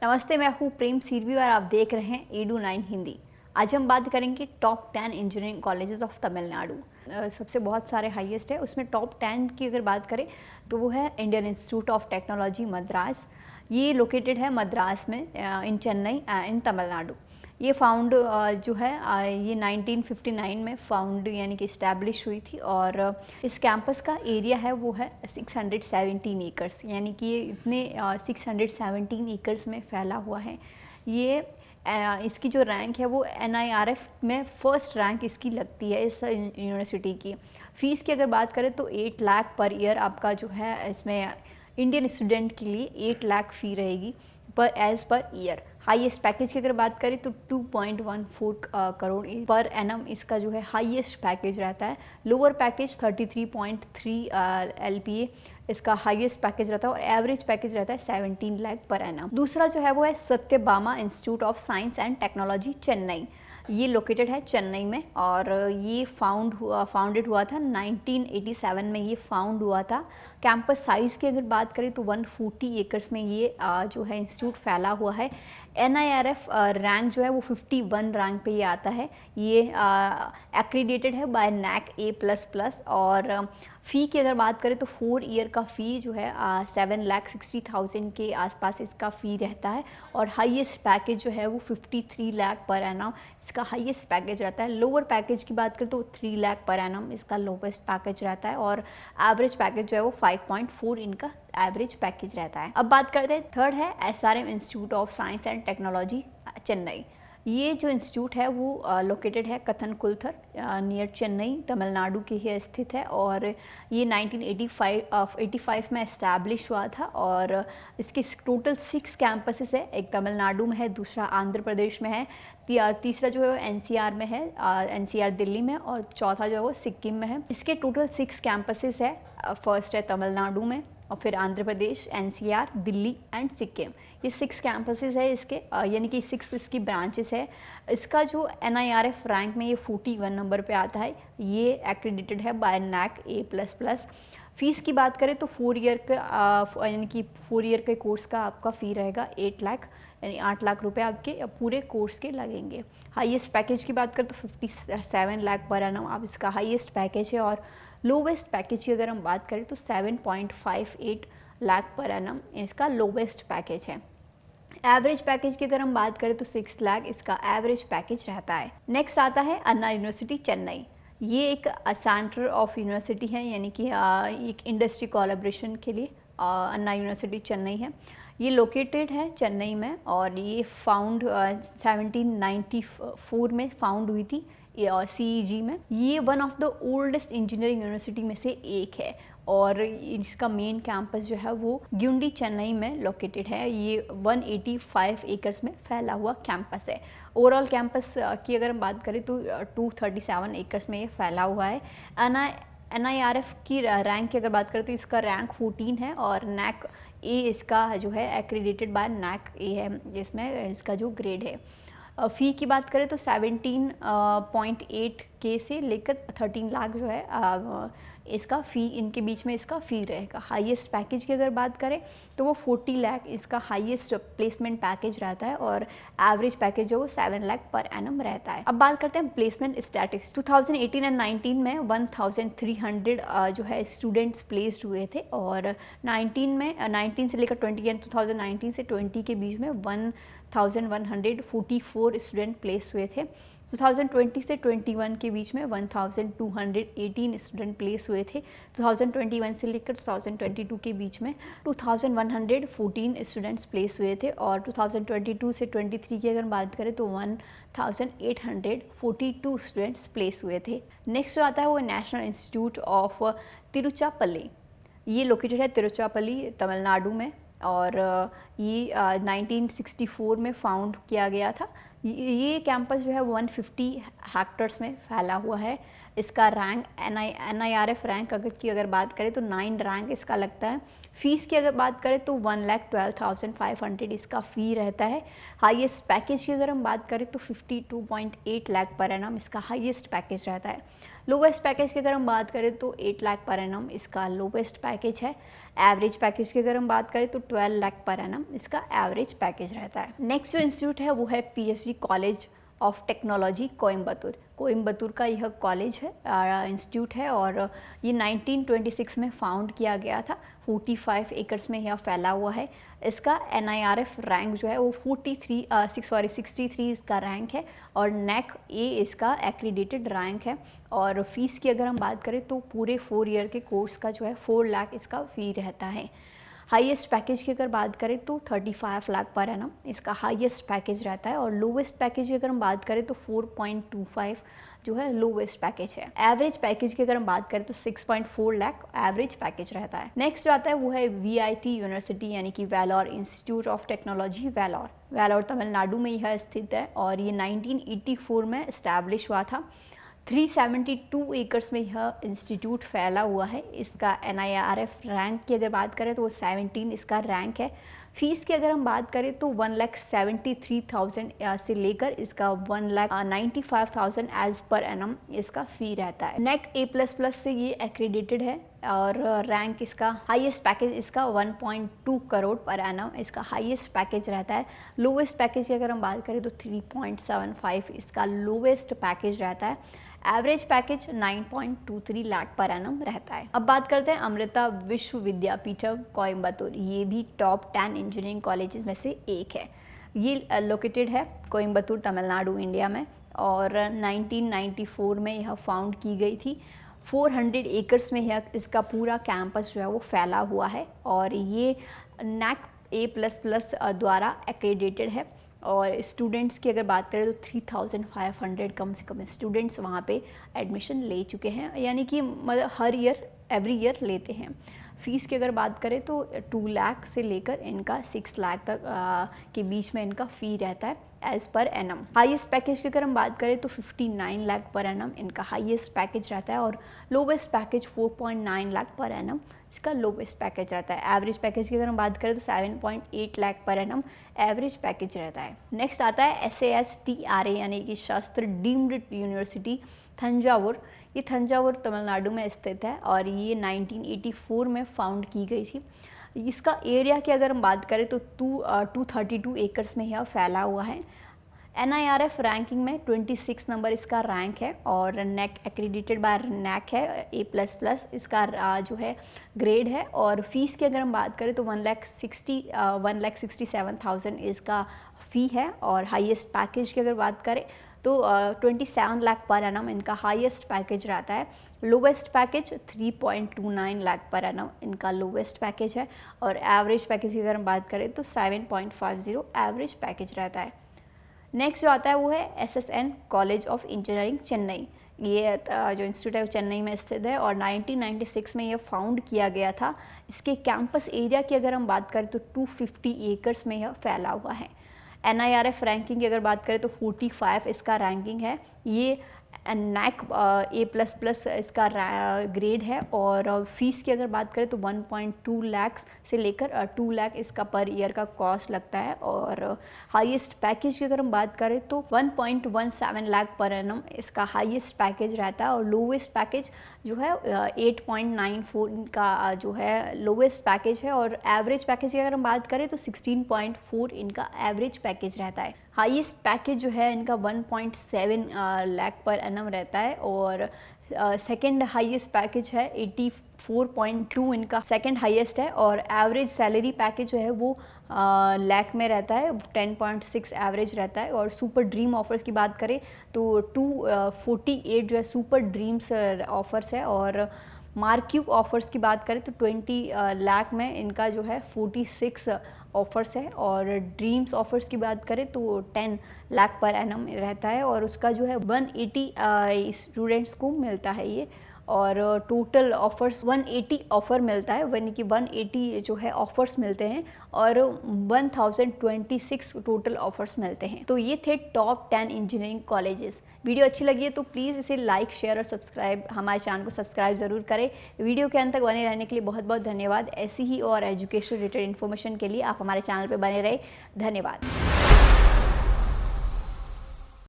नमस्ते, मैं हूँ प्रेम सिरवी और आप देख रहे हैं edu9 हिंदी। आज हम बात करेंगे top 10 engineering colleges of Tamil Nadu. सबसे बहुत सारे हाईएस्ट है, उसमें टॉप 10 की अगर बात करें तो वो है Indian institute of technology Madras. ये लोकेटेड है मद्रास में इन चेन्नई इन तमिलनाडु। ये फाउंड जो है ये 1959 में फाउंड यानी कि इस्टेब्लिश हुई थी और इस कैंपस का एरिया है वो है 617 एकर्स, यानी कि ये इतने 617 एकर्स में फैला हुआ है। ये इसकी जो रैंक है वो NIRF में फर्स्ट रैंक इसकी लगती है इस यूनिवर्सिटी की। फ़ीस की अगर बात करें तो 8 लाख पर ईयर आपका जो है इसमें इंडियन स्टूडेंट के लिए 8 लाख फ़ी रहेगी पर ईयर। हाईएस्ट पैकेज की अगर बात करें तो 2.14 करोड़ पर एनम इसका जो है हाईएस्ट पैकेज रहता है। लोअर पैकेज 33.3 LPA इसका हाईएस्ट पैकेज रहता है और एवरेज पैकेज रहता है 17 लाख पर एनम। दूसरा जो है वो है Satyabhama institute of science and technology Chennai. ये लोकेटेड है चेन्नई में और ये फाउंडेड हुआ था 1987 में। ये फाउंड हुआ था। कैंपस साइज़ की अगर बात करें तो 140 एकर्स में ये जो है इंस्टीट्यूट फैला हुआ है। NIRF रैंक जो है वो 51 रैंक पे ये आता है। ये एक्रीडेटेड है बाय NAC A++ और फ़ी की अगर बात करें तो 4 ईयर का फ़ी जो है 7,60,000 के आसपास इसका फ़ी रहता है और हाईएस्ट पैकेज जो है वो 53 लाख पर एनम इसका हाईएस्ट पैकेज रहता है। लोअर पैकेज की बात करें तो 3 लाख पर एनम इसका लोवेस्ट पैकेज रहता है और एवरेज पैकेज जो है वो 5.4 इनका एवरेज पैकेज रहता है। अब बात करते हैं थर्ड है SRM institute of science and technology Chennai. ये जो इंस्टीट्यूट है वो लोकेटेड है कथनकुलथर नियर चेन्नई तमिलनाडु के ही स्थित है और ये 1985 में इस्टेब्लिश हुआ था और इसके टोटल 6 कैंपसेस है। एक तमिलनाडु में है, दूसरा आंध्र प्रदेश में है, तीसरा जो है NCR में है, NCR दिल्ली में, और चौथा जो है वो सिक्किम में है। इसके टोटल 6 कैंपसेस है। फर्स्ट है तमिलनाडु में और फिर आंध्र प्रदेश, NCR, दिल्ली एंड सिक्किम। ये 6 कैंपसेस है इसके, यानी कि 6 इसकी ब्रांचेस है। इसका जो NIRF रैंक में ये 41 नंबर पे आता है। ये एक्रेडिटेड है बाय NAC A++। फ़ीस की बात करें तो 4 ईयर का यानी कि 4 ईयर के कोर्स का आपका फ़ी रहेगा 8 लाख, यानी 8 लाख रुपए आपके पूरे कोर्स के लगेंगे। हाईएस्ट पैकेज की बात करें तो 57 लाख पर एनम आप इसका हाईएस्ट पैकेज है और लोवेस्ट पैकेज की अगर हम बात करें तो 7.58 लाख पर एनम इसका लोवेस्ट पैकेज है। एवरेज पैकेज की अगर हम बात करें तो 6 लाख इसका एवरेज पैकेज रहता है। नेक्स्ट आता है अन्ना यूनिवर्सिटी चेन्नई। ये एक सेंटर ऑफ यूनिवर्सिटी है, यानी कि एक इंडस्ट्री कोलैबोरेशन के लिए अन्ना यूनिवर्सिटी चेन्नई है। ये लोकेटेड है चेन्नई में और ये फाउंड 1794 में फाउंड हुई थी CEG में। ये one of the oldest engineering university में से एक है और इसका मेन कैंपस जो है वो ग्युंडी चेन्नई में लोकेटेड है। ये 185 एकर्स में फैला हुआ कैंपस है। ओवरऑल कैंपस की अगर हम बात करें तो 237 एकर्स में ये फैला हुआ है। NIRF की रैंक की अगर बात करें तो इसका रैंक 14 है और NAC A इसका जो है एक्रेडिटेड बाय NAC A है, जिसमें इसका जो ग्रेड है। फ़ी की बात करें तो 17.8K से लेकर 13 लाख जो है इसका फ़ी, इनके बीच में इसका फ़ी रहेगा। हाईएस्ट पैकेज की अगर बात करें तो वो 40 लाख इसका हाईएस्ट प्लेसमेंट पैकेज रहता है और एवरेज पैकेज जो वो 7 लाख पर एनम रहता है। अब बात करते हैं प्लेसमेंट स्टैटिस्टिक्स। 2018 एंड 19 में 1300 जो है स्टूडेंट्स प्लेस्ड हुए थे और 19 से लेकर 20 यानी 2019 से 20 के बीच में 1144 स्टूडेंट प्लेस हुए थे। 2020 से 21 के बीच में 1218 स्टूडेंट प्लेस हुए थे। 2021 से लेकर 2022 के बीच में 2114 स्टूडेंट्स प्लेस हुए थे और 2022 से 23 की अगर बात करें तो 1842 स्टूडेंट्स प्लेस हुए थे। नेक्स्ट जो आता है वो नेशनल इंस्टीट्यूट ऑफ तिरुचिरापल्ली। ये लोकेटेड है तिरुचिरापल्ली तमिलनाडु में और ये 1964 में फाउंड किया गया था। ये कैंपस जो है 150 हेक्टर्स में फैला हुआ है। इसका रैंक NIRF रैंक अगर बात करें तो 9 रैंक इसका लगता है। फ़ीस की अगर बात करें तो 1,12,500 इसका फ़ी रहता है। हाईएस्ट पैकेज की अगर हम बात करें तो 52.8 लाख पर एनम इसका हाईएस्ट पैकेज रहता है। लोवेस्ट पैकेज की अगर हम बात करें तो 8 लाख पर एनम इसका लोवेस्ट पैकेज है। एवरेज पैकेज की अगर हम बात करें तो 12 लाख पर एनम इसका एवरेज पैकेज रहता है। नेक्स्ट जो इंस्टीट्यूट है वो है PSG college of technology Coimbatore. Coimbatore का यह कॉलेज है, इंस्टीट्यूट है, और ये 1926 में फाउंड किया गया था। 45 एकर्स में यह फैला हुआ है। इसका NIRF रैंक जो है वो 63 इसका रैंक है, और NAC A इसका एक्रीडेटेड रैंक है। और फीस की अगर हम बात करें तो पूरे 4 ईयर के कोर्स का जो है 4 लाख इसका फ़ी रहता है। हाईएस्ट पैकेज की अगर बात करें तो 35 लाख पर एनम इसका हाईएस्ट पैकेज रहता है, और लोवेस्ट पैकेज की अगर हम बात करें तो 4.25 जो है लोवेस्ट पैकेज है। एवरेज पैकेज की अगर हम बात करें तो 6.4 लाख एवरेज पैकेज रहता है। नेक्स्ट जो आता है वो है VIT यूनिवर्सिटी यानी कि Vellore institute of technology Vellore. Vellore Tamil Nadu में यह स्थित है, और ये 1984 में इस्टेब्लिश हुआ था। 372 एकर्स में यह इंस्टीट्यूट फैला हुआ है। इसका NIRF रैंक की अगर बात करें तो वो 17 इसका रैंक है। फीस की अगर हम बात करें तो 1,73,000 से लेकर इसका 1,95,000 एज पर एनम इसका फ़ी रहता है। NAC A++ से ये एक्रीडेटेड है, और रैंक इसका हाईएस्ट पैकेज इसका 1.2 करोड़ पर एनम इसका हाईएस्ट पैकेज रहता है। लोवेस्ट पैकेज की अगर हम बात करें तो 3.75 इसका लोवेस्ट पैकेज रहता है। Average package 9.23 lakh per annum रहता है। अब बात करते हैं अमृता विश्व विद्यापीठम कोयम्बतूर। ये भी टॉप 10 इंजीनियरिंग कॉलेजेस में से एक है। ये लोकेटेड है कोयम्बतूर तमिलनाडु इंडिया में, और 1994 में यह फाउंड की गई थी। 400 एकर्स में यह इसका पूरा कैंपस जो है वो फैला हुआ है, और ये NAC A++ द्वारा एक्रेडिटेड है। और स्टूडेंट्स की अगर बात करें तो 3,500 कम से कम स्टूडेंट्स वहाँ पे एडमिशन ले चुके हैं, यानी कि मतलब हर ईयर एवरी ईयर लेते हैं। फ़ीस की अगर बात करें तो 2 लाख से लेकर इनका 6 लाख तक के बीच में इनका फ़ी रहता है as per annum. Highest package की अगर हम बात करें तो 59 लाख पर एनम इनका हाईएस्ट पैकेज रहता है, और lowest package 4.9 lakh per annum इसका लोवेस्ट पैकेज रहता है। एवरेज पैकेज की अगर हम बात करें तो 7.8 lakh per annum average package रहता है। नेक्स्ट आता है SASTRA यानी कि शास्त्र डीम्ड यूनिवर्सिटी थंजावुर। ये थंजावुर तमिलनाडु में स्थित है, और ये 1984 में फाउंड की गई थी। इसका एरिया की अगर हम बात करें तो 232 एकर्स में यह फैला हुआ है। NIRF रैंकिंग में 26 नंबर इसका रैंक है, और NAC एक्रीडिटेड बाय NAC है A++ इसका जो है ग्रेड है। और फीस की अगर हम बात करें तो 1,67,000 इसका फ़ी है। और हाईएस्ट पैकेज की अगर बात करें तो 27 लाख पर एनम इनका हाईएस्ट पैकेज रहता है। Lowest package 3.29 lakh per annum इनका लोवेस्ट पैकेज है, और एवरेज पैकेज की अगर हम बात करें तो 7.50 एवरेज पैकेज रहता है। नेक्स्ट जो आता है वो है SSN college of engineering Chennai. ये जो इंस्टीट्यूट है वो चेन्नई में स्थित है, और 1996 में ये फाउंड किया गया था। इसके कैंपस एरिया की अगर हम बात करें तो 250 एकर्स में यह फैला हुआ है। NIRF रैंकिंग की अगर बात करें तो 45 इसका रैंकिंग है। ये NAC A++ इसका ग्रेड है, और फीस की अगर बात करें तो 1.2 लाख से लेकर 2 लाख इसका पर ईयर का कॉस्ट लगता है। और हाईएस्ट पैकेज की अगर हम बात करें तो 1.17 लाख पर एनम इसका हाईएस्ट पैकेज रहता है, और लोवेस्ट पैकेज जो है 8.94 इनका जो है लोवेस्ट पैकेज है। और एवरेज पैकेज की अगर हम बात करें तो 16.4 इनका एवरेज पैकेज रहता है। हाईएस्ट पैकेज जो है इनका 1.7 लाख पर एनम रहता है, और सेकंड हाईएस्ट पैकेज है 84.2 इनका सेकंड हाईएस्ट है। और एवरेज सैलरी पैकेज जो है वो लाख में रहता है, 10.6 एवरेज रहता है। और सुपर ड्रीम ऑफर्स की बात करें तो 248 जो है सुपर ड्रीम्स ऑफर्स है। और मार्क्यू ऑफर्स की बात करें तो 20 लाख में इनका जो है 46 ऑफर्स है। और ड्रीम्स ऑफर्स की बात करें तो 10 लाख पर एनम रहता है, और उसका जो है 180 स्टूडेंट्स को मिलता है ये। और टोटल ऑफर्स 180 ऑफ़र मिलता है, यानी कि 180 जो है ऑफर्स मिलते हैं, और 1026 टोटल ऑफर्स मिलते हैं। तो ये थे टॉप 10 इंजीनियरिंग कॉलेजेस। वीडियो अच्छी लगी है तो प्लीज़ इसे लाइक, शेयर और सब्सक्राइब, हमारे चैनल को सब्सक्राइब ज़रूर करें। वीडियो के अंत तक बने रहने के लिए बहुत बहुत धन्यवाद। ऐसी ही और एजुकेशन रिलेटेड इन्फॉर्मेशन के लिए आप हमारे चैनल पर बने रहे। धन्यवाद।